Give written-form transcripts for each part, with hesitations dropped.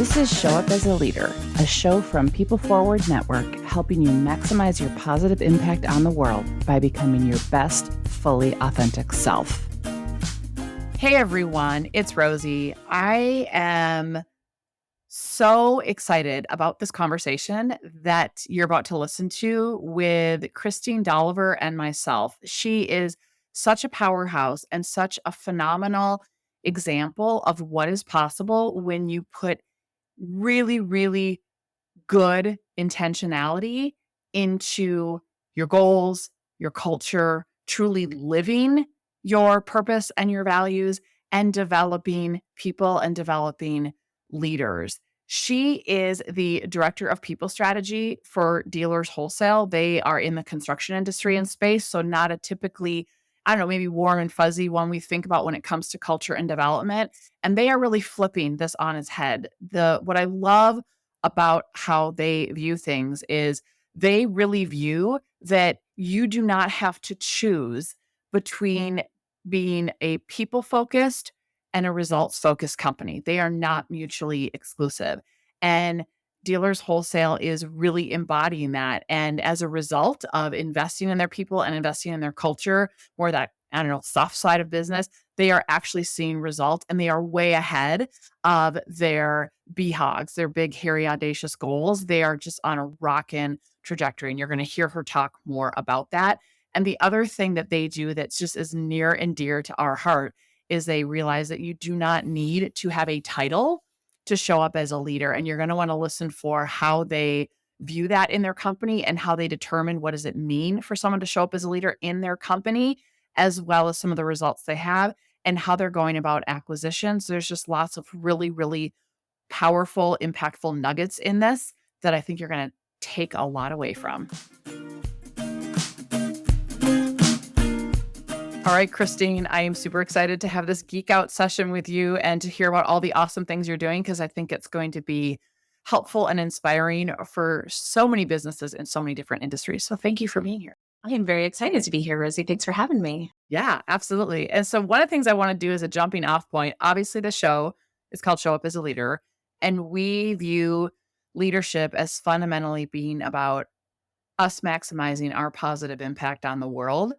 This is Show Up as a Leader, a show from People Forward Network, helping you maximize your positive impact on the world by becoming your best, fully authentic self. Hey everyone, it's Rosie. I am so excited about this conversation that you're about to listen to with Christine Dolliver and myself. She is such a powerhouse and such a phenomenal example of what is possible when you put really, really good intentionality into your goals, your culture, truly living your purpose and your values, and developing people and developing leaders. She is the director of people strategy for Dealers Wholesale. They are in the construction industry and space, so not a typically, I don't know, maybe warm and fuzzy one we think about when it comes to culture and development. And they are really flipping this on its head. What I love about how they view things is they really view that you do not have to choose between being a people focused and a results focused company. They are not mutually exclusive. And Dealers Wholesale is really embodying that. And as a result of investing in their people and investing in their culture, more that, I don't know, soft side of business, they are actually seeing results and they are way ahead of their BHOGs, their big, hairy, audacious goals. They are just on a rockin' trajectory. And you're going to hear her talk more about that. And the other thing that they do that's just as near and dear to our heart is they realize that you do not need to have a title to show up as a leader. And you're going to want to listen for how they view that in their company and how they determine what does it mean for someone to show up as a leader in their company, as well as some of the results they have and how they're going about acquisitions. There's just lots of really, really powerful, impactful nuggets in this that I think you're going to take a lot away from. All right, Christine, I am super excited to have this geek out session with you and to hear about all the awesome things you're doing, because I think it's going to be helpful and inspiring for so many businesses in so many different industries. So thank you for being here. I am very excited to be here, Rosie. Thanks for having me. Yeah, absolutely. And so one of the things I want to do as a jumping off point, obviously the show is called Show Up as a Leader, and we view leadership as fundamentally being about us maximizing our positive impact on the world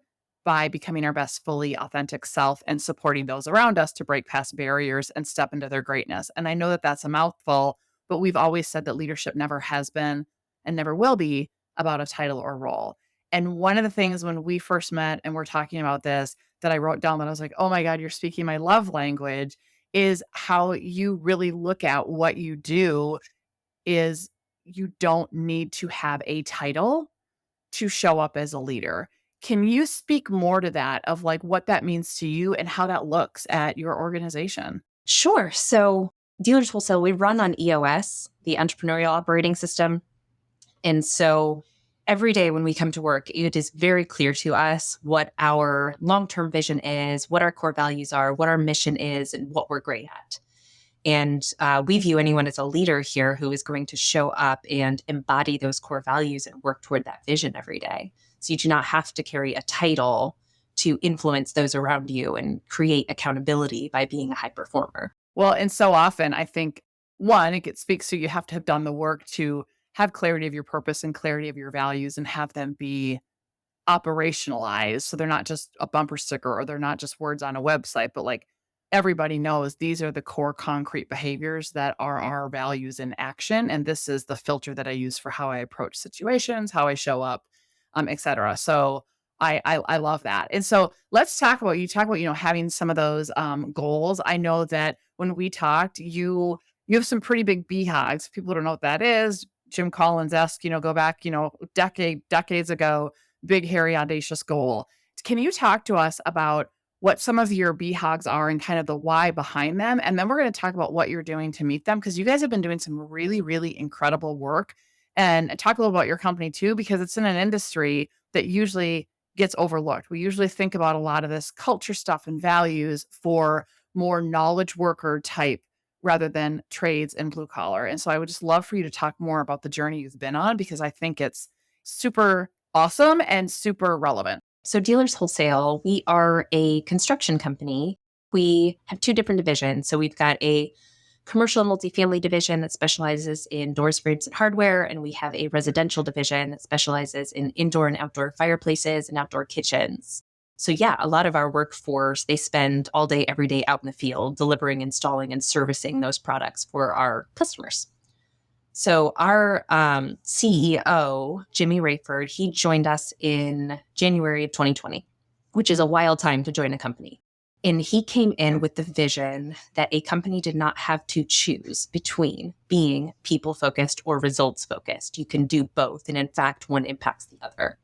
by becoming our best fully authentic self and supporting those around us to break past barriers and step into their greatness. And I know that that's a mouthful, but we've always said that leadership never has been and never will be about a title or role. And one of the things when we first met and we're talking about this that I wrote down that I was like, oh my God, you're speaking my love language, is how you really look at what you do is you don't need to have a title to show up as a leader. Can you speak more to that of like what that means to you and how that looks at your organization? Sure. So Dealers Wholesale, we run on EOS, the entrepreneurial operating system. And so every day when we come to work, it is very clear to us what our long-term vision is, what our core values are, what our mission is, and what we're great at. And we view anyone as a leader here who is going to show up and embody those core values and work toward that vision every day. So you do not have to carry a title to influence those around you and create accountability by being a high performer. Well, and so often I think, one, it speaks to you have to have done the work to have clarity of your purpose and clarity of your values and have them be operationalized. So they're not just a bumper sticker or they're not just words on a website, but like everybody knows these are the core concrete behaviors that are our values in action. And this is the filter that I use for how I approach situations, how I show up, et cetera. So I love that. And so let's talk about, having some of those goals. I know that when we talked, you have some pretty big BHOGs. People don't know what that is. Jim Collins-esque, go back, decades ago, big, hairy, audacious goal. Can you talk to us about what some of your BHOGs are and kind of the why behind them? And then we're going to talk about what you're doing to meet them, because you guys have been doing some really, really incredible work. And talk a little about your company too, because it's in an industry that usually gets overlooked. We usually think about a lot of this culture stuff and values for more knowledge worker type rather than trades and blue collar. And so I would just love for you to talk more about the journey you've been on, because I think it's super awesome and super relevant. So Dealers Wholesale, we are a construction company. We have two different divisions. So we've got a commercial and multifamily division that specializes in doors, frames, and hardware. And we have a residential division that specializes in indoor and outdoor fireplaces and outdoor kitchens. So yeah, a lot of our workforce, they spend all day, every day out in the field, delivering, installing, and servicing those products for our customers. So our CEO, Jimmy Rayford, he joined us in January of 2020, which is a wild time to join a company. And he came in with the vision that a company did not have to choose between being people-focused or results-focused. You can do both. And in fact, one impacts the other.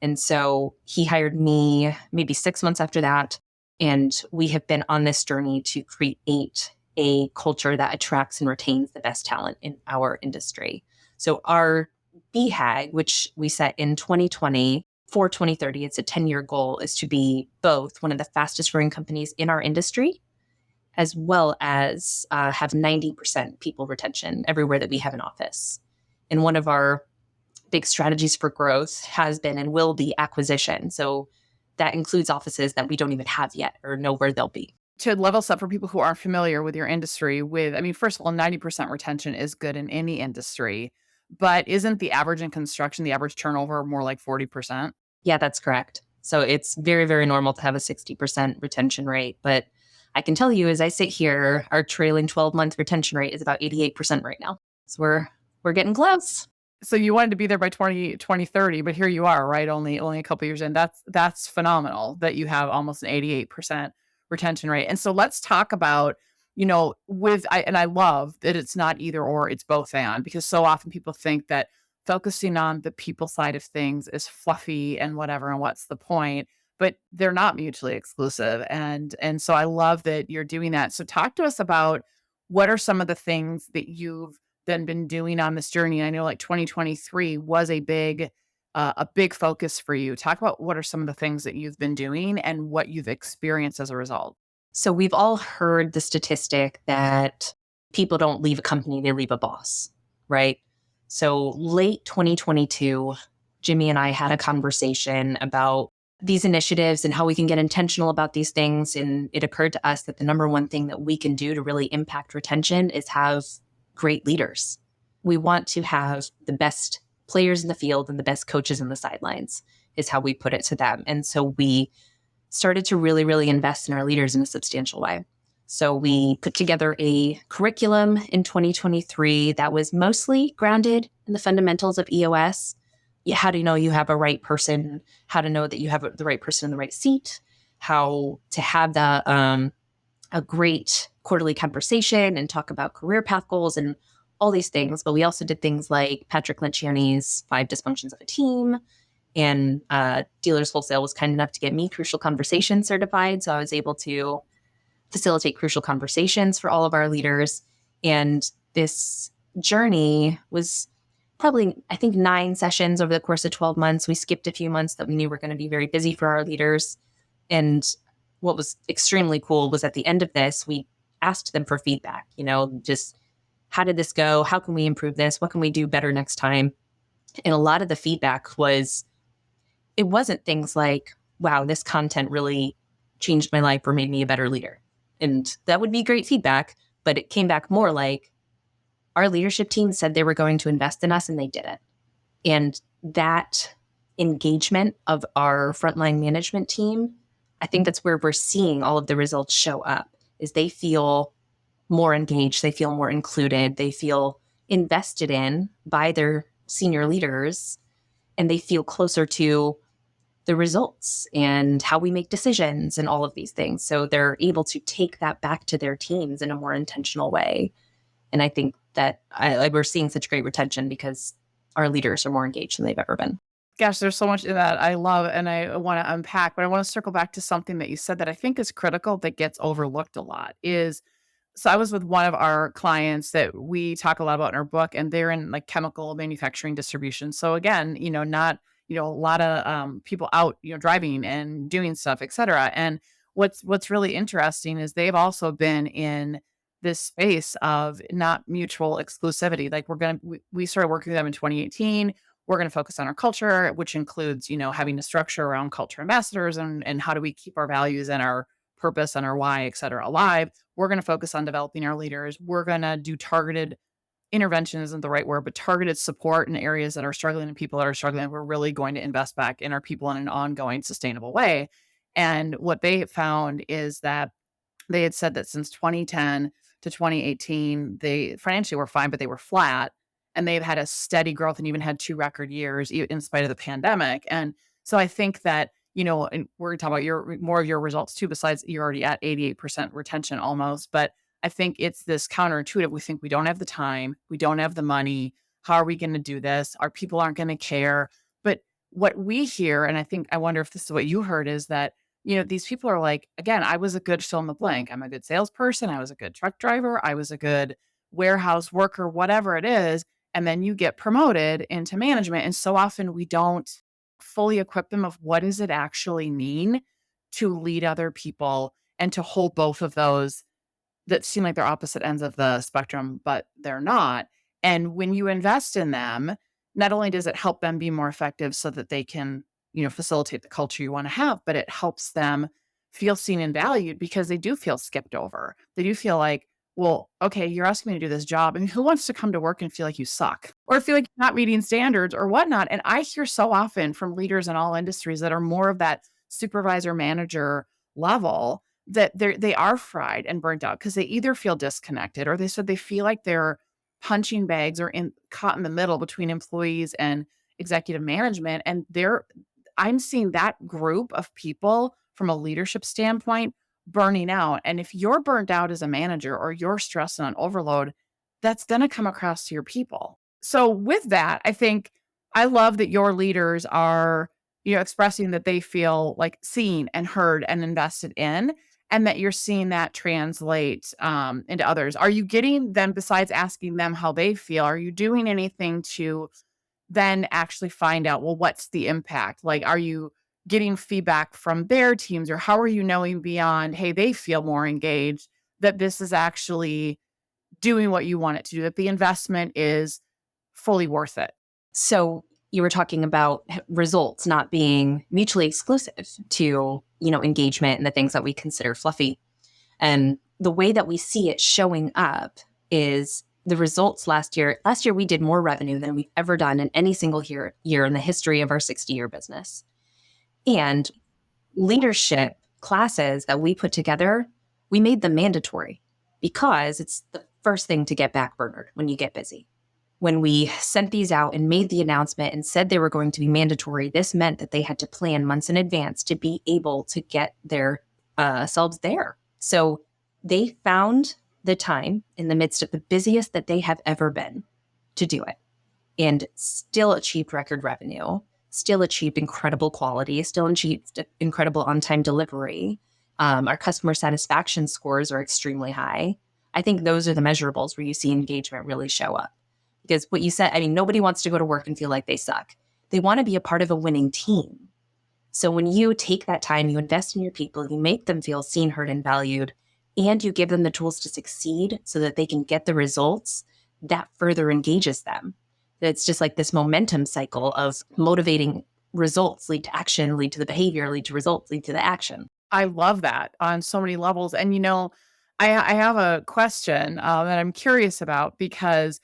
And so he hired me maybe 6 months after that. And we have been on this journey to create a culture that attracts and retains the best talent in our industry. So our BHAG, which we set in 2020 for 2030, it's a 10-year goal, is to be both one of the fastest growing companies in our industry, as well as have 90% people retention everywhere that we have an office. And one of our big strategies for growth has been and will be acquisition. So that includes offices that we don't even have yet or know where they'll be. To level set for people who aren't familiar with your industry, first of all, 90% retention is good in any industry, but isn't the average in construction, the average turnover more like 40%? Yeah, that's correct. So it's very, very normal to have a 60% retention rate. But I can tell you, as I sit here, our trailing 12-month retention rate is about 88% right now. So we're getting close. So you wanted to be there by 2030, but here you are, right? Only a couple years in. That's phenomenal that you have almost an 88% retention rate. And so let's talk about, I love that it's not either or, it's both and, because so often people think that focusing on the people side of things is fluffy and whatever, and what's the point? But they're not mutually exclusive. And so I love that you're doing that. So talk to us about what are some of the things that you've then been doing on this journey. I know like 2023 was a big focus for you. Talk about what are some of the things that you've been doing and what you've experienced as a result. So we've all heard the statistic that people don't leave a company, they leave a boss, right? So late 2022, Jimmy and I had a conversation about these initiatives and how we can get intentional about these things. And it occurred to us that the number one thing that we can do to really impact retention is have great leaders. We want to have the best players in the field and the best coaches in the sidelines, is how we put it to them. And so we started to really, really invest in our leaders in a substantial way. So we put together a curriculum in 2023 that was mostly grounded in the fundamentals of EOS. How to know you have a right person, how to know that you have the right person in the right seat, how to have a great quarterly conversation and talk about career path goals and all these things. But we also did things like Patrick Lenciani's 5 Dysfunctions of a Team. And Dealers Wholesale was kind enough to get me Crucial Conversation certified. So I was able to facilitate crucial conversations for all of our leaders. And this journey was probably, I think, 9 sessions over the course of 12 months. We skipped a few months that we knew were going to be very busy for our leaders. And what was extremely cool was at the end of this, we asked them for feedback, just how did this go? How can we improve this? What can we do better next time? And a lot of the feedback it wasn't things like, wow, this content really changed my life or made me a better leader. And that would be great feedback, but it came back more like our leadership team said they were going to invest in us and they did it. And that engagement of our frontline management team, I think that's where we're seeing all of the results show up, is they feel more engaged, they feel more included, they feel invested in by their senior leaders, and they feel closer to the results and how we make decisions and all of these things. So they're able to take that back to their teams in a more intentional way. And I think that we're seeing such great retention because our leaders are more engaged than they've ever been. Gosh, there's so much in that I love and I want to unpack, but I want to circle back to something that you said that I think is critical that gets overlooked a lot so I was with one of our clients that we talk a lot about in our book, and they're in like chemical manufacturing distribution. So again, not, a lot of people out, driving and doing stuff, et cetera. And what's really interesting is they've also been in this space of not mutual exclusivity. Like we started working with them in 2018. We're going to focus on our culture, which includes, having a structure around culture ambassadors and how do we keep our values and our purpose and our why, et cetera, alive. We're going to focus on developing our leaders. We're going to do targeted intervention isn't the right word, but targeted support in areas that are struggling and people that are struggling. We're really going to invest back in our people in an ongoing, sustainable way. And what they found is that they had said that since 2010 to 2018, they financially were fine, but they were flat. And they've had a steady growth and even had 2 record years in spite of the pandemic. And so I think that, and we're going to talk about more of your results too, besides you're already at 88% retention almost. But I think it's this counterintuitive. We think we don't have the time, we don't have the money. How are we going to do this? Our people aren't going to care. But what we hear, and I wonder if this is what you heard, is that these people are like, again, I was a good fill in the blank. I'm a good salesperson. I was a good truck driver. I was a good warehouse worker, whatever it is. And then you get promoted into management. And so often we don't fully equip them of what does it actually mean to lead other people and to hold both of those that seem like they're opposite ends of the spectrum, but they're not. And when you invest in them, not only does it help them be more effective so that they can facilitate the culture you want to have, but it helps them feel seen and valued because they do feel skipped over. They do feel like, well, okay, you're asking me to do this job. And who wants to come to work and feel like you suck or feel like you're not meeting standards or whatnot? And I hear so often from leaders in all industries that are more of that supervisor manager level that they are fried and burnt out because they either feel disconnected or they said they feel like they're punching bags or caught in the middle between employees and executive management. And I'm seeing that group of people from a leadership standpoint burning out. And if you're burnt out as a manager or you're stressed and on overload, that's going to come across to your people. So with that, I think I love that your leaders are, expressing that they feel like seen and heard and invested in, and that you're seeing that translate into others. Are you getting them, besides asking them how they feel, are you doing anything to then actually find out, well, what's the impact? Like, are you getting feedback from their teams, or how are you knowing beyond, hey, they feel more engaged, that this is actually doing what you want it to do, that the investment is fully worth it? So you were talking about results not being mutually exclusive to, engagement and the things that we consider fluffy. And the way that we see it showing up is the results last year. Last year, we did more revenue than we've ever done in any single year in the history of our 60-year business. And leadership classes that we put together, we made them mandatory because it's the first thing to get backburnered when you get busy. When we sent these out and made the announcement and said they were going to be mandatory, this meant that they had to plan months in advance to be able to get their selves there. So they found the time in the midst of the busiest that they have ever been to do it, and still achieved record revenue, still achieved incredible quality, still achieved incredible on-time delivery. Our customer satisfaction scores are extremely high. I think those are the measurables where you see engagement really show up. Because what you said, nobody wants to go to work and feel like they suck. They want to be a part of a winning team. So when you take that time, you invest in your people, you make them feel seen, heard, and valued, and you give them the tools to succeed so that they can get the results, that further engages them. It's just like this momentum cycle of motivating results lead to action, lead to the behavior, lead to results, lead to the action. I love that on so many levels. And, I have a question that I'm curious about, because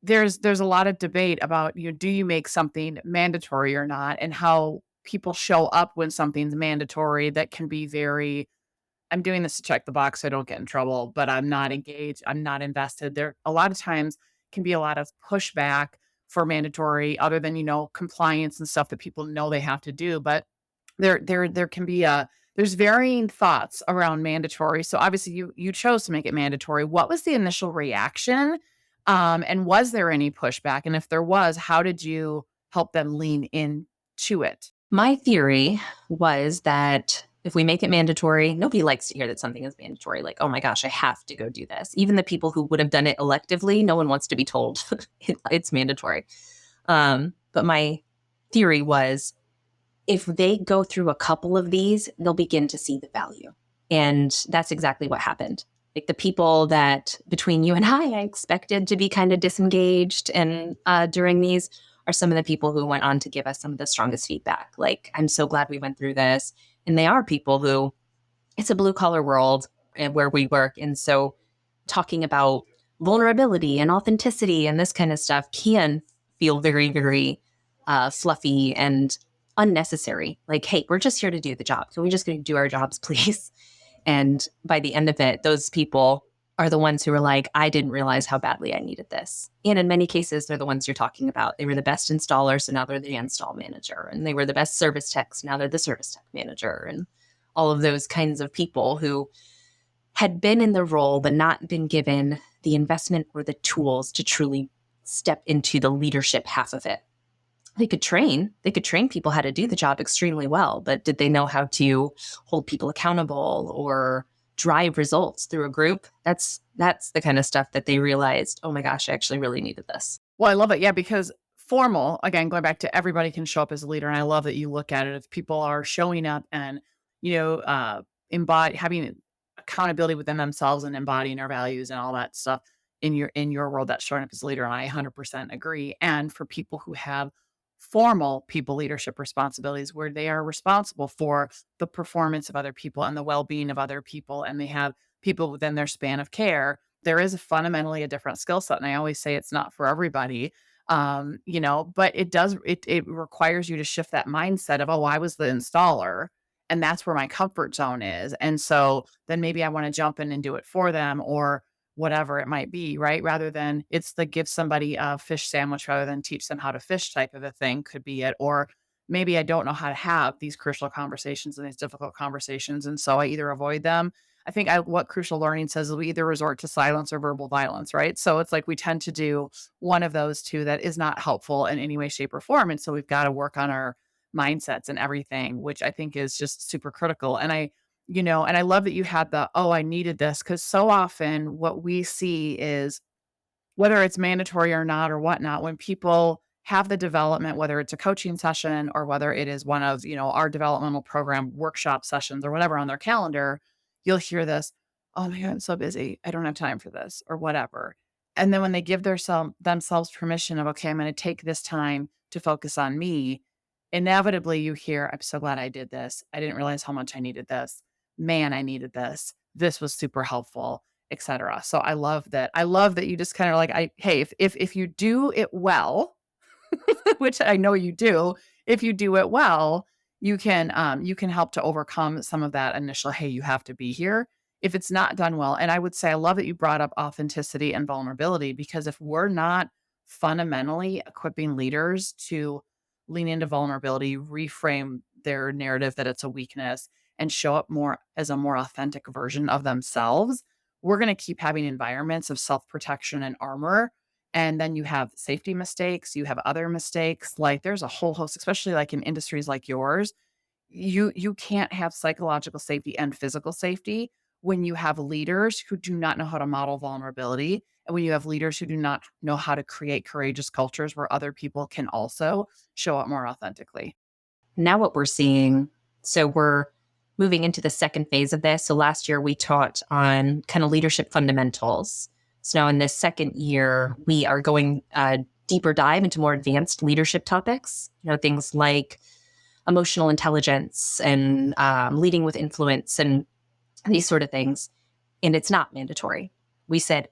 there's a lot of debate about, do you make something mandatory or not, and how people show up when something's mandatory. That can be very, I'm doing this to check the box so I don't get in trouble, but I'm not engaged, I'm not invested. There a lot of times can be a lot of pushback for mandatory, other than, compliance and stuff that people know they have to do. But there can be there's varying thoughts around mandatory. So obviously you chose to make it mandatory. What was the initial reaction? And was there any pushback? And if there was, how did you help them lean into it? My theory was that if we make it mandatory, nobody likes to hear that something is mandatory. Like, oh my gosh, I have to go do this. Even the people who would have done it electively, no one wants to be told it's mandatory. But my theory was, if they go through a couple of these, they'll begin to see the value. And that's exactly what happened. Like the people that between you and I expected to be kind of disengaged and during these are some of the people who went on to give us some of the strongest feedback. Like, I'm so glad we went through this. And they are people who it's a blue collar world where we work. And so talking about vulnerability and authenticity and this kind of stuff can feel very, very fluffy and unnecessary. Like, hey, we're just here to do the job. Can we just go do our jobs, please? And by the end of it, those people are the ones who are like, I didn't realize how badly I needed this. And in many cases, they're the ones you're talking about. They were the best installer, so now they're the install manager. And they were the best service techs, now they're the service tech manager. And all of those kinds of people who had been in the role but not been given the investment or the tools to truly step into the leadership half of it. They could train people how to do the job extremely well, but did they know how to hold people accountable or drive results through a group? That's the kind of stuff that they realized, oh my gosh, I actually really needed this. Well, I love it. Yeah, because formal, again, going back to everybody can show up as a leader. And I love that you look at it. If people are showing up and, having accountability within themselves and embodying our values and all that stuff in your world, that's showing up as a leader. And I 100% agree. And for people who have formal people leadership responsibilities where they are responsible for the performance of other people and the well-being of other people, and they have people within their span of care, there is fundamentally a different skill set. And I always say it's not for everybody, but it requires you to shift that mindset of, oh, I was the installer and that's where my comfort zone is. And so then maybe I want to jump in and do it for them or whatever it might be, right? Rather than it's the give somebody a fish sandwich rather than teach them how to fish type of a thing could be it. Or maybe I don't know how to have these crucial conversations and these difficult conversations. And so I either avoid them. I think what crucial learning says is we either resort to silence or verbal violence, right? So it's like we tend to do one of those two that is not helpful in any way, shape, or form. And so we've got to work on our mindsets and everything, which I think is just super critical. And I love that you had oh, I needed this, because so often what we see is whether it's mandatory or not or whatnot, when people have the development, whether it's a coaching session or whether it is one of, our developmental program workshop sessions or whatever on their calendar, you'll hear this, oh my God, I'm so busy. I don't have time for this or whatever. And then when they give themselves permission of, okay, I'm going to take this time to focus on me, inevitably you hear, I'm so glad I did this. I didn't realize how much I needed this. Man, I needed this. This was super helpful, etc. So I love that. I love that you just kind of like, hey, if you do it well, which I know you do, if you do it well, you can help to overcome some of that initial, hey, you have to be here. If it's not done well. And I would say, I love that you brought up authenticity and vulnerability, because if we're not fundamentally equipping leaders to lean into vulnerability, reframe their narrative that it's a weakness, and show up more as a more authentic version of themselves, we're going to keep having environments of self-protection and armor. And then you have safety mistakes, you have other mistakes. Like there's a whole host, especially like in industries like yours, you can't have psychological safety and physical safety when you have leaders who do not know how to model vulnerability, and when you have leaders who do not know how to create courageous cultures where other people can also show up more authentically. Now what we're seeing, so we're moving into the second phase of this. So last year we taught on kind of leadership fundamentals. So now in this second year, we are going deeper dive into more advanced leadership topics, things like emotional intelligence and leading with influence and these sort of things. And it's not mandatory. We said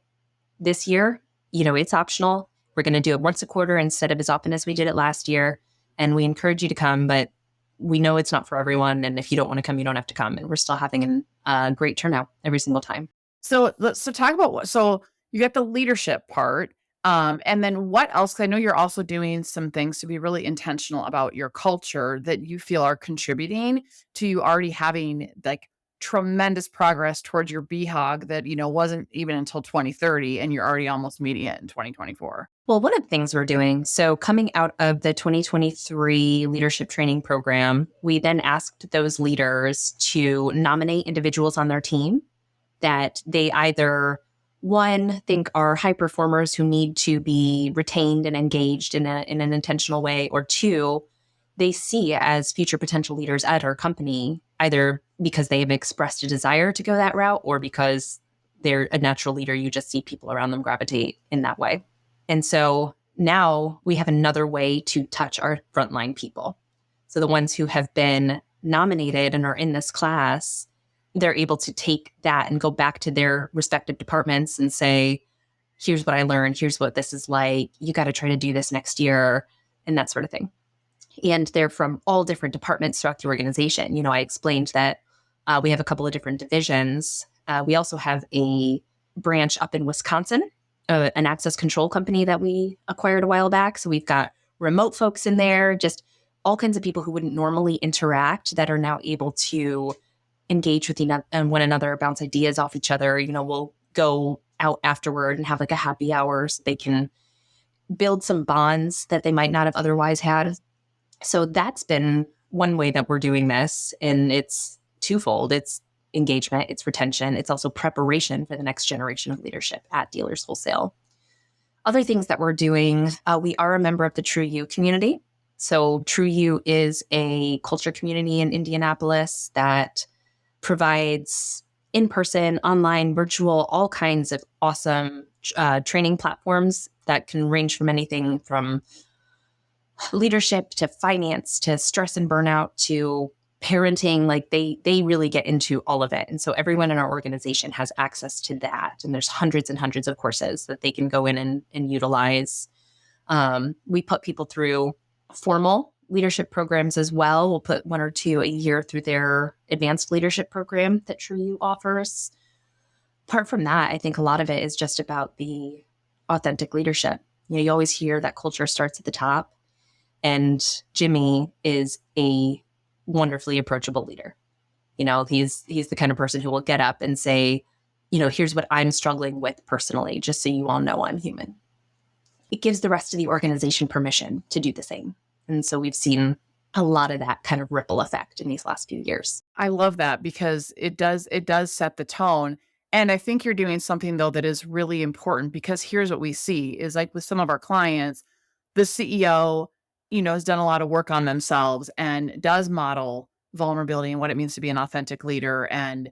this year, it's optional. We're going to do it once a quarter instead of as often as we did it last year. And we encourage you to come, but we know it's not for everyone. And if you don't want to come, you don't have to come. And we're still having a great turnout every single time. So let's talk about so you got the leadership part. And then what else? 'Cause I know you're also doing some things to be really intentional about your culture that you feel are contributing to you already having like tremendous progress towards your BHOG that, wasn't even until 2030, and you're already almost meeting it in 2024. Well, one of the things we're doing, so coming out of the 2023 leadership training program, we then asked those leaders to nominate individuals on their team that they either, one, think are high performers who need to be retained and engaged in an intentional way, or two, they see as future potential leaders at our company, either because they have expressed a desire to go that route or because they're a natural leader. You just see people around them gravitate in that way. And so now we have another way to touch our frontline people. So the ones who have been nominated and are in this class, they're able to take that and go back to their respective departments and say, here's what I learned. Here's what this is like. You got to try to do this next year and that sort of thing. And they're from all different departments throughout the organization. I explained that we have a couple of different divisions. We also have a branch up in Wisconsin, an access control company that we acquired a while back. So we've got remote folks in there, just all kinds of people who wouldn't normally interact that are now able to engage with one another, bounce ideas off each other. We'll go out afterward and have like a happy hour so they can build some bonds that they might not have otherwise had. So that's been one way that we're doing this. And it's twofold. It's engagement, it's retention, it's also preparation for the next generation of leadership at Dealers Wholesale. Other things that we're doing, we are a member of the True You community. So True You is a culture community in Indianapolis that provides in-person, online, virtual, all kinds of awesome training platforms that can range from anything from leadership to finance to stress and burnout to parenting. Like they really get into all of it. And so everyone in our organization has access to that. And there's hundreds and hundreds of courses that they can go in and utilize. We put people through formal leadership programs as well. We'll put 1 or 2 a year through their advanced leadership program that True You offers. Apart from that, I think a lot of it is just about the authentic leadership. You always hear that culture starts at the top. And Jimmy is a wonderfully approachable leader. He's the kind of person who will get up and say, here's what I'm struggling with personally, just so you all know I'm human. It gives the rest of the organization permission to do the same. And so we've seen a lot of that kind of ripple effect in these last few years. I love that because it does set the tone. And I think you're doing something though that is really important, because here's what we see is like with some of our clients, the CEO, has done a lot of work on themselves and does model vulnerability and what it means to be an authentic leader, and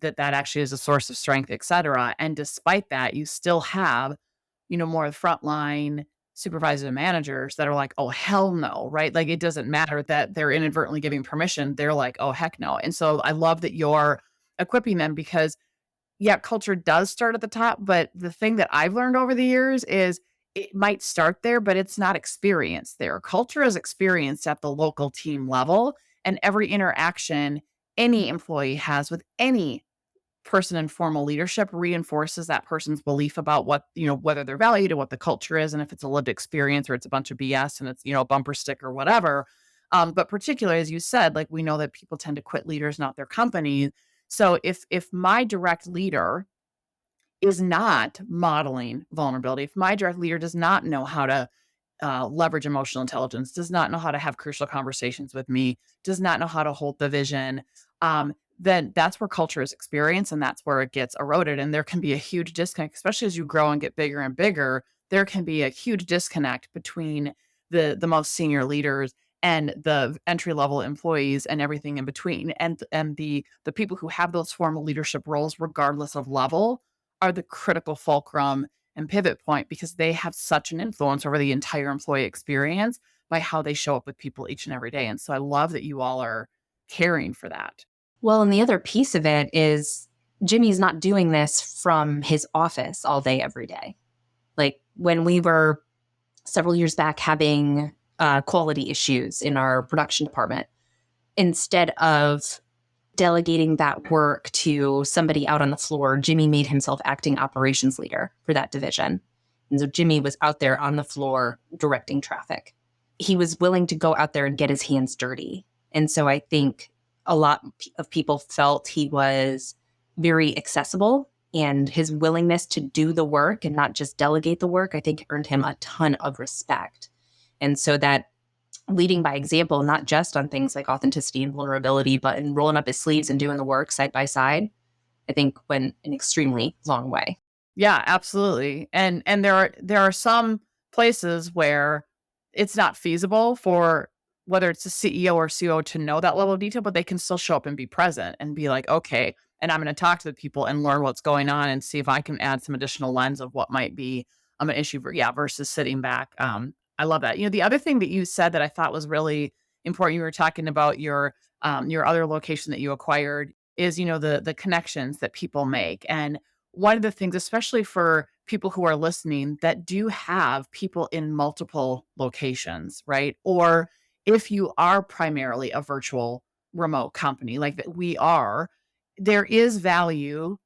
that actually is a source of strength, et cetera. And despite that, you still have, more frontline supervisors and managers that are like, oh, hell no, right? Like it doesn't matter that they're inadvertently giving permission. They're like, oh, heck no. And so I love that you're equipping them, because culture does start at the top. But the thing that I've learned over the years is it might start there, but it's not experienced there. Culture is experienced at the local team level, and every interaction any employee has with any person in formal leadership reinforces that person's belief about what, whether they're valued and what the culture is, and if it's a lived experience or it's a bunch of BS and it's, a bumper sticker or whatever. But particularly, as you said, like we know that people tend to quit leaders, not their companies. So if my direct leader is not modeling vulnerability, if my direct leader does not know how to leverage emotional intelligence, does not know how to have crucial conversations with me, does not know how to hold the vision, then that's where culture is experienced, and that's where it gets eroded. And there can be a huge disconnect, especially as you grow and get bigger and bigger. There can be a huge disconnect between the most senior leaders and the entry level employees and everything in between. And the people who have those formal leadership roles, regardless of level, are the critical fulcrum and pivot point, because they have such an influence over the entire employee experience by how they show up with people each and every day. And so I love that you all are caring for that. Well, and the other piece of it is Jimmy's not doing this from his office all day, every day. Like when we were several years back having quality issues in our production department, instead of delegating that work to somebody out on the floor, Jimmy made himself acting operations leader for that division. And so Jimmy was out there on the floor directing traffic. He was willing to go out there and get his hands dirty. And so I think a lot of people felt he was very accessible, and his willingness to do the work and not just delegate the work, I think earned him a ton of respect. And so that leading by example, not just on things like authenticity and vulnerability, but in rolling up his sleeves and doing the work side by side, I think went an extremely long way. Yeah, absolutely. And there are some places where it's not feasible for whether it's a CEO or COO to know that level of detail, but they can still show up and be present and be like, okay, and I'm going to talk to the people and learn what's going on and see if I can add some additional lens of what might be an issue versus sitting back. I love that. The other thing that you said that I thought was really important, you were talking about your other location that you acquired is, the connections that people make. And one of the things, especially for people who are listening that do have people in multiple locations, right? Or if you are primarily a virtual remote company like that we are, there is value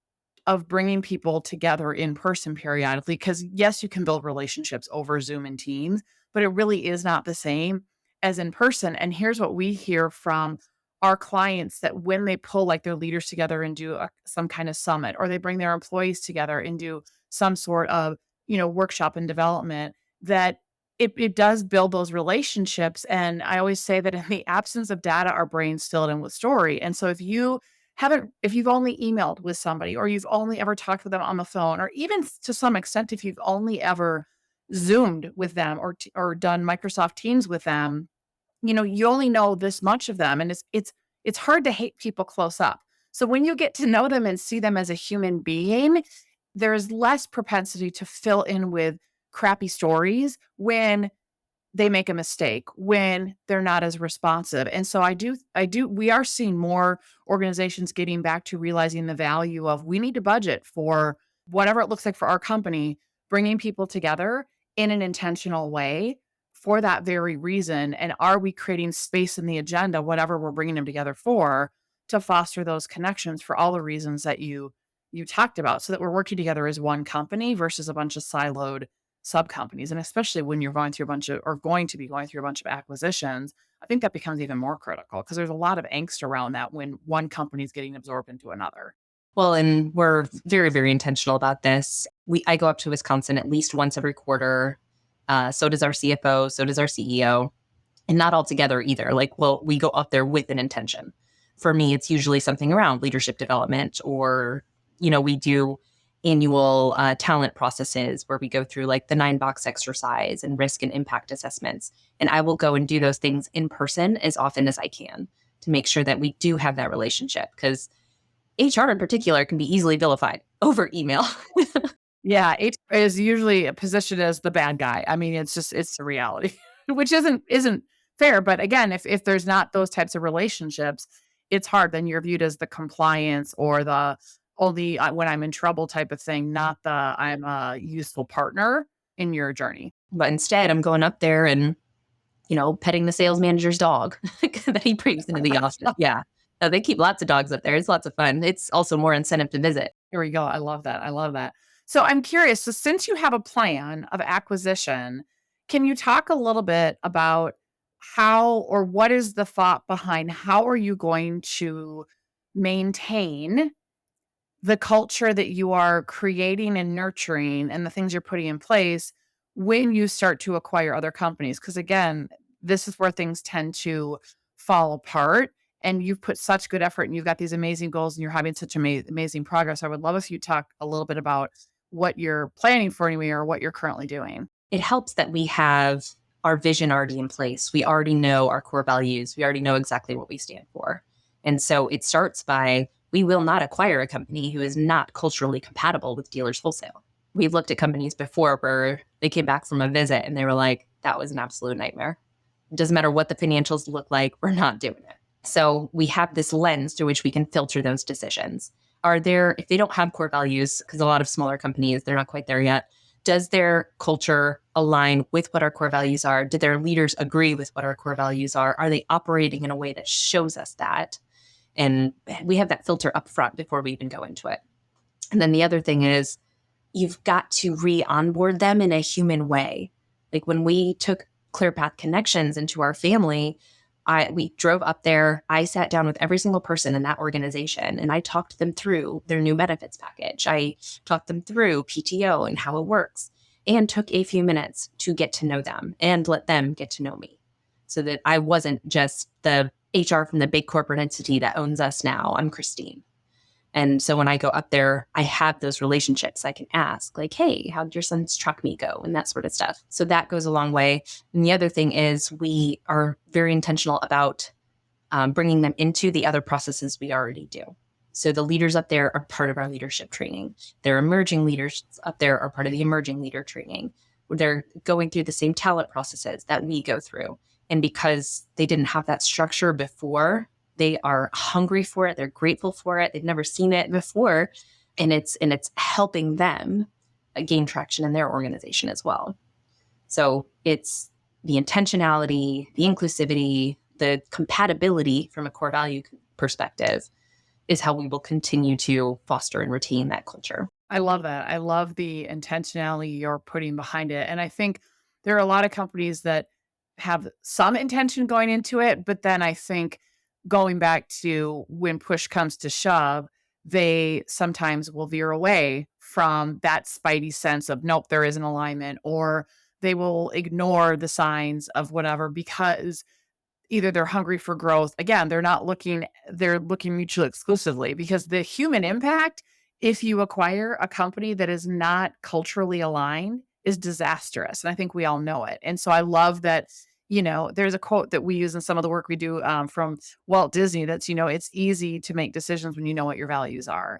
of bringing people together in person periodically. Because yes, you can build relationships over Zoom and Teams, but it really is not the same as in person. And here's what we hear from our clients, that when they pull like their leaders together and do some kind of summit, or they bring their employees together and do some sort of, workshop and development, that it does build those relationships. And I always say that in the absence of data, our brains fill it in with story. And so if you've only emailed with somebody, or you've only ever talked with them on the phone, or even to some extent, if you've only ever Zoomed with them, or done Microsoft Teams with them, you only know this much of them, and it's hard to hate people close up. So when you get to know them and see them as a human being, there is less propensity to fill in with crappy stories when they make a mistake, when they're not as responsive. And so we are seeing more organizations getting back to realizing the value of, we need to budget for whatever it looks like for our company, bringing people together in an intentional way for that very reason. And are we creating space in the agenda, whatever we're bringing them together for, to foster those connections for all the reasons that you talked about, so that we're working together as one company versus a bunch of siloed sub companies. And especially when you're going to be going through a bunch of acquisitions, I think that becomes even more critical, because there's a lot of angst around that when one company is getting absorbed into another. Well, and we're very, very intentional about this. I go up to Wisconsin at least once every quarter. So does our CFO, so does our CEO, and not all together either. We go up there with an intention. For me, it's usually something around leadership development, or, we do annual talent processes where we go through like the 9-box exercise and risk and impact assessments. And I will go and do those things in person as often as I can to make sure that we do have that relationship, because HR in particular can be easily vilified over email. Yeah, HR is usually positioned as the bad guy. I mean, it's the reality, which isn't fair. But again, if there's not those types of relationships, it's hard. Then you're viewed as the compliance, or the only when I'm in trouble type of thing, not the I'm a useful partner in your journey. But instead, I'm going up there and, petting the sales manager's dog that he brings into the office. Yeah. No, they keep lots of dogs up there. It's lots of fun. It's also more incentive to visit. Here we go. I love that. So I'm curious. So since you have a plan of acquisition, can you talk a little bit about how, or what is the thought behind how are you going to maintain the culture that you are creating and nurturing, and the things you're putting in place when you start to acquire other companies? Because again, this is where things tend to fall apart. And you've put such good effort, and you've got these amazing goals, and you're having such amazing progress. I would love if you talk a little bit about what you're planning for anyway, or what you're currently doing. It helps that we have our vision already in place. We already know our core values. We already know exactly what we stand for. And so it starts by, we will not acquire a company who is not culturally compatible with Dealers Wholesale. We've looked at companies before where they came back from a visit and they were like, that was an absolute nightmare. It doesn't matter what the financials look like, we're not doing it. So we have this lens through which we can filter those decisions. If they don't have core values, because a lot of smaller companies, they're not quite there yet, does their culture align with what our core values are? Do their leaders agree with what our core values are? Are they operating in a way that shows us that? And we have that filter up front before we even go into it. And then the other thing is, you've got to re-onboard them in a human way. Like when we took ClearPath Connections into our family, we drove up there. I sat down with every single person in that organization, and I talked them through their new benefits package. I talked them through PTO and how it works, and took a few minutes to get to know them and let them get to know me, so that I wasn't just the HR from the big corporate entity that owns us now. I'm Christine. And so when I go up there, I have those relationships. I can ask like, hey, how did your son's truck meet go? And that sort of stuff. So that goes a long way. And the other thing is, we are very intentional about bringing them into the other processes we already do. So the leaders up there are part of our leadership training. Their emerging leaders up there are part of the emerging leader training. They're going through the same talent processes that we go through. And because they didn't have that structure before, They are hungry for it. They're grateful for it. They've never seen it before. And it's helping them gain traction in their organization as well. So it's the intentionality, the inclusivity, the compatibility from a core value perspective is how we will continue to foster and retain that culture. I love that. I love the intentionality you're putting behind it. And I think there are a lot of companies that have some intention going into it, but then I think going back to when push comes to shove, they sometimes will veer away from that spidey sense of, nope, there is an alignment, or they will ignore the signs of whatever because either they're hungry for growth. Again, they're looking mutually exclusively, because the human impact, if you acquire a company that is not culturally aligned, is disastrous. And I think we all know it. And so I love that, there's a quote that we use in some of the work we do from Walt Disney that's, it's easy to make decisions when you know what your values are.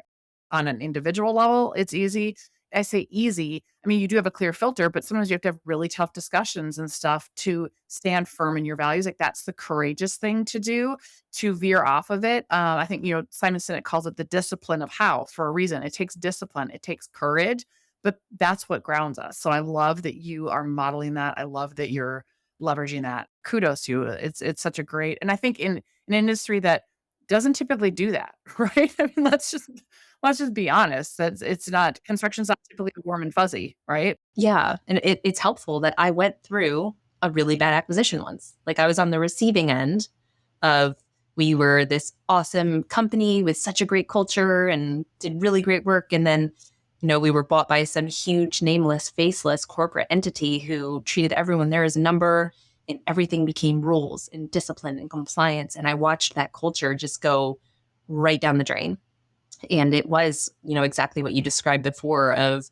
On an individual level, it's easy. I say easy. I mean, you do have a clear filter, but sometimes you have to have really tough discussions and stuff to stand firm in your values. Like, that's the courageous thing to do, to veer off of it. I think, Simon Sinek calls it the discipline of how, for a reason. It takes discipline, it takes courage, but that's what grounds us. So I love that you are modeling that. I love that you're leveraging that. Kudos to you. It's such a great, and I think in an industry that doesn't typically do that, right? I mean, let's just be honest. It's not, construction's not typically warm and fuzzy, right? Yeah. And it's helpful that I went through a really bad acquisition once. Like, I was on the receiving end of, we were this awesome company with such a great culture and did really great work. And then, we were bought by some huge nameless, faceless corporate entity who treated everyone there as a number, and everything became rules and discipline and compliance. And I watched that culture just go right down the drain. And it was, exactly what you described before, of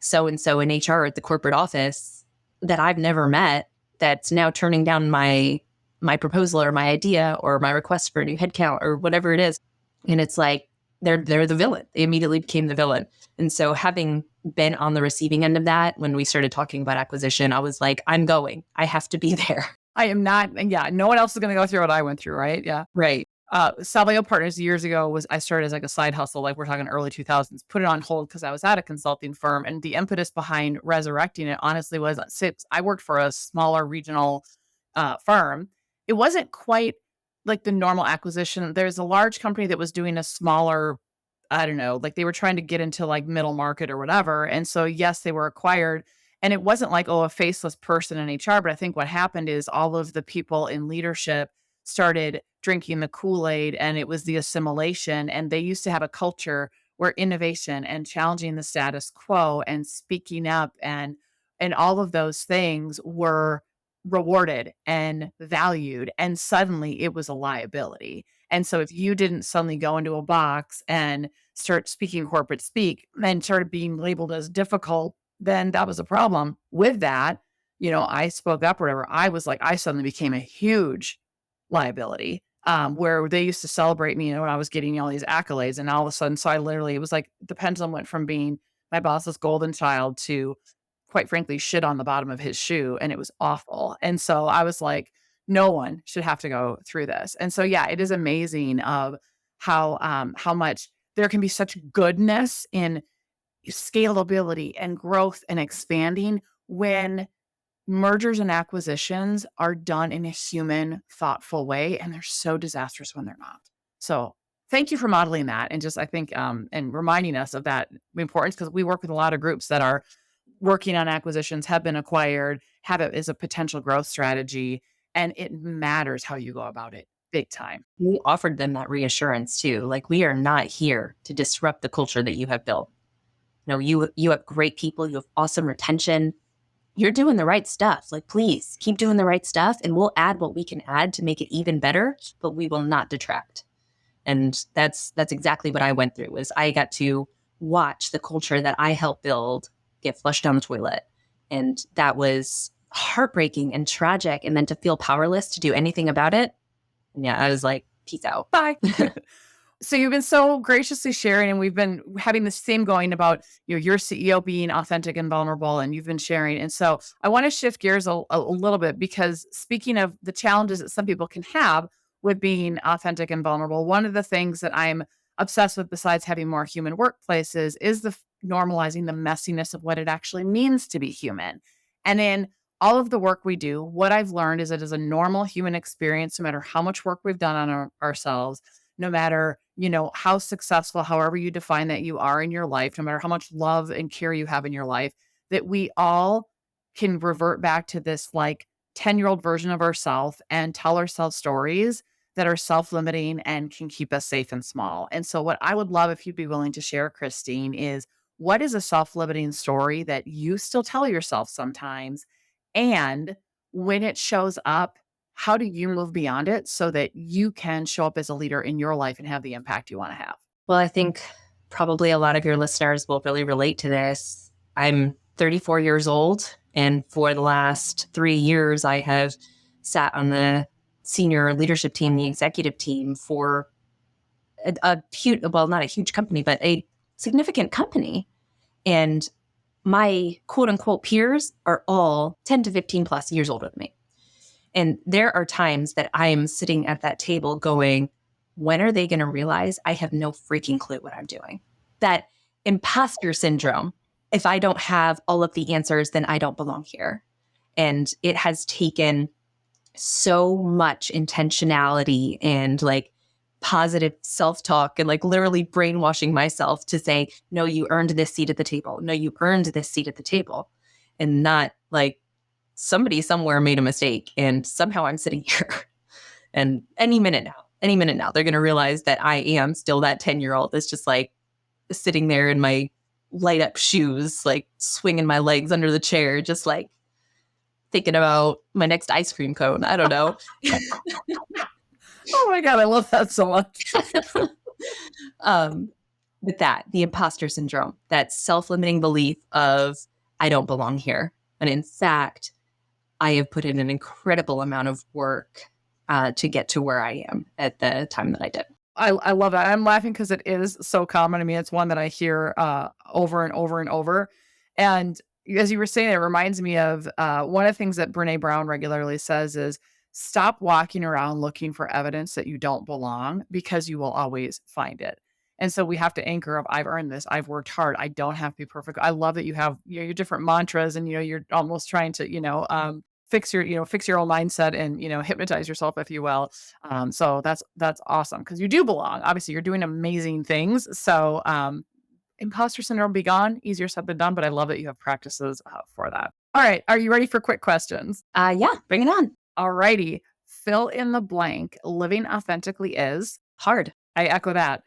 so-and-so in HR at the corporate office that I've never met, that's now turning down my proposal or my idea or my request for a new headcount or whatever it is. And it's like, they're the villain. They immediately became the villain. And so, having been on the receiving end of that, when we started talking about acquisition, I was like, I have to be there. I am not. And yeah, no one else is going to go through what I went through. Right. Yeah. Right. Salvio Partners years ago I started as like a side hustle, like we're talking early 2000s, put it on hold because I was at a consulting firm. And the impetus behind resurrecting it honestly was, I worked for a smaller regional firm. It wasn't quite like the normal acquisition. There's a large company that was doing a smaller, I don't know, like they were trying to get into like middle market or whatever. And so, yes, they were acquired. And it wasn't like, a faceless person in HR. But I think what happened is all of the people in leadership started drinking the Kool-Aid, and it was the assimilation. And they used to have a culture where innovation and challenging the status quo and speaking up and all of those things were rewarded and valued. And suddenly it was a liability. And so if you didn't suddenly go into a box and start speaking corporate speak and started being labeled as difficult, then that was a problem. With that, I spoke up or whatever. I suddenly became a huge liability, where they used to celebrate me, when I was getting all these accolades. And all of a sudden, so it was like the pendulum went from being my boss's golden child to, quite frankly, shit on the bottom of his shoe. And it was awful. And so I was like, no one should have to go through this. And so, yeah, it is amazing of how much there can be such goodness in scalability and growth and expanding when mergers and acquisitions are done in a human, thoughtful way. And they're so disastrous when they're not. So thank you for modeling that. And just, I think, and reminding us of that importance, because we work with a lot of groups that are working on acquisitions, have been acquired, have it as a potential growth strategy. And it matters how you go about it, big time. We offered them that reassurance too. Like, we are not here to disrupt the culture that you have built. You have great people, you have awesome retention. You're doing the right stuff. Like, please keep doing the right stuff, and we'll add what we can add to make it even better, but we will not detract. And that's exactly what I went through. Was I got to watch the culture that I helped build get flushed down the toilet. And that was heartbreaking and tragic. And then to feel powerless to do anything about it. And yeah, I was like, peace out. Bye. So you've been so graciously sharing, and we've been having this theme going about your CEO being authentic and vulnerable, and you've been sharing. And so I want to shift gears a little bit, because speaking of the challenges that some people can have with being authentic and vulnerable. One of the things that I'm obsessed with, besides having more human workplaces, is the normalizing the messiness of what it actually means to be human. And in all of the work we do, what I've learned is it is a normal human experience, no matter how much work we've done on ourselves, no matter, how successful, however you define that you are in your life, no matter how much love and care you have in your life, that we all can revert back to this like 10-year-old version of ourselves and tell ourselves stories that are self-limiting and can keep us safe and small. And so what I would love if you'd be willing to share, Christine, is what is a self-limiting story that you still tell yourself sometimes? And when it shows up, how do you move beyond it so that you can show up as a leader in your life and have the impact you want to have? Well, I think probably a lot of your listeners will really relate to this. I'm 34 years old, and for the last 3 years, I have sat on the senior leadership team, the executive team for a huge, well, not a huge company, but a significant company. And my quote unquote peers are all 10 to 15 plus years older than me. And there are times that I am sitting at that table going, when are they going to realize I have no freaking clue what I'm doing? That imposter syndrome. If I don't have all of the answers, then I don't belong here. And it has taken so much intentionality and like positive self-talk and like literally brainwashing myself to say, no, you earned this seat at the table. No, you earned this seat at the table. And not like somebody somewhere made a mistake and somehow I'm sitting here. And any minute now, they're going to realize that I am still that 10-year-old that's just like sitting there in my light up shoes, like swinging my legs under the chair, just like thinking about my next ice cream cone. I don't know. Oh my God, I love that so much. With that, the imposter syndrome, that self-limiting belief of I don't belong here. And in fact, I have put in an incredible amount of work to get to where I am at the time that I did. I love that. I'm laughing because it is so common to me. It's one that I hear over and over and over. And as you were saying, it reminds me of one of the things that Brene Brown regularly says is stop walking around looking for evidence that you don't belong, because you will always find it. And so we have to anchor of I've earned this. I've worked hard. I don't have to be perfect. I love that you have your different mantras and you're almost trying to fix your own mindset and hypnotize yourself, if you will. So that's awesome, because you do belong. Obviously, you're doing amazing things. So imposter syndrome be gone. Easier said than done, but I love that you have practices for that. All right, are you ready for quick questions? Yeah, bring it on. All righty, fill in the blank. Living authentically is Hard. I echo that.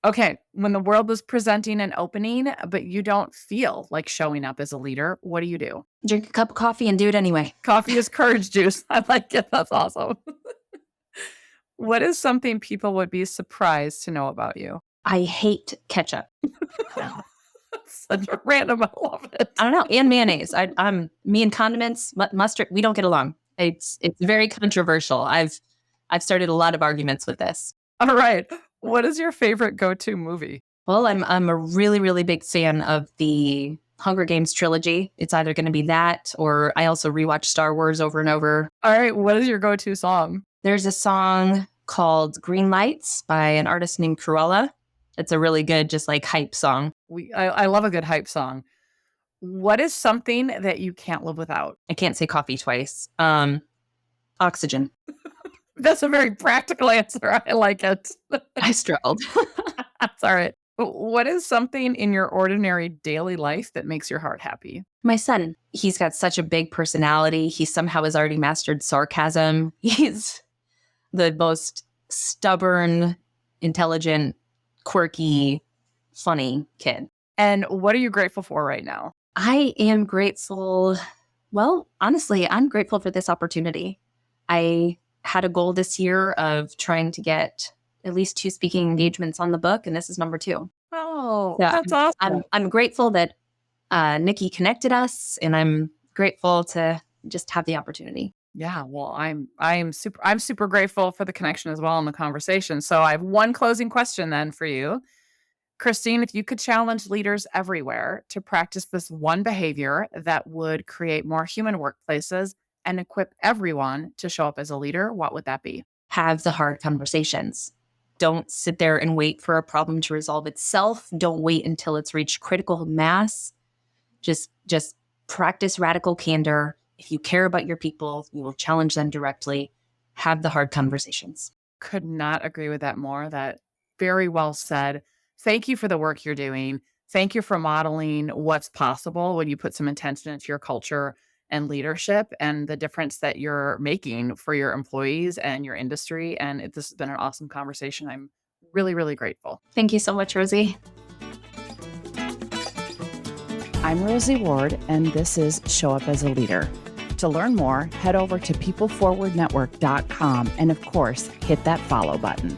Okay, when the world is presenting an opening, but you don't feel like showing up as a leader, what do? Drink a cup of coffee and do it anyway. Coffee is courage juice. I like it. That's awesome. What is something people would be surprised to know about you? I hate ketchup. Such a random. I love it. I don't know. And mayonnaise. I'm me and condiments, mustard. We don't get along. It's very controversial. I've started a lot of arguments with this. All right. What is your favorite go-to movie? Well, I'm a really, really big fan of the Hunger Games trilogy. It's either going to be that, or I also rewatch Star Wars over and over. All right. What is your go-to song? There's a song called Green Lights by an artist named Cruella. It's a really good, just like hype song. I love a good hype song. What is something that you can't live without? I can't say coffee twice. Oxygen. That's a very practical answer. I like it. I struggled. That's all right. What is something in your ordinary daily life that makes your heart happy? My son, he's got such a big personality. He somehow has already mastered sarcasm. He's the most stubborn, intelligent, quirky, funny kid. And what are you grateful for right now? I am grateful. Well, honestly, I'm grateful for this opportunity. I had a goal this year of trying to get at least 2 speaking engagements on the book, and this is number 2. Oh, So that's awesome. I'm grateful that Nikki connected us, and I'm grateful to just have the opportunity. Yeah, well, I'm super grateful for the connection as well in the conversation. So I have one closing question then for you. Christine, if you could challenge leaders everywhere to practice this one behavior that would create more human workplaces and equip everyone to show up as a leader, what would that be? have the hard conversations. Don't sit there and wait for a problem to resolve itself. Don't wait until it's reached critical mass. Just practice radical candor. If you care about your people, you will challenge them directly. Have the hard conversations. Could not agree with that more. That very well said. Thank you for the work you're doing. Thank you for modeling what's possible when you put some intention into your culture and leadership and the difference that you're making for your employees and your industry. And this has been an awesome conversation. I'm really, really grateful. Thank you so much, Rosie. I'm Rosie Ward, and this is Show Up as a Leader. To learn more, head over to peopleforwardnetwork.com and, of course, hit that follow button.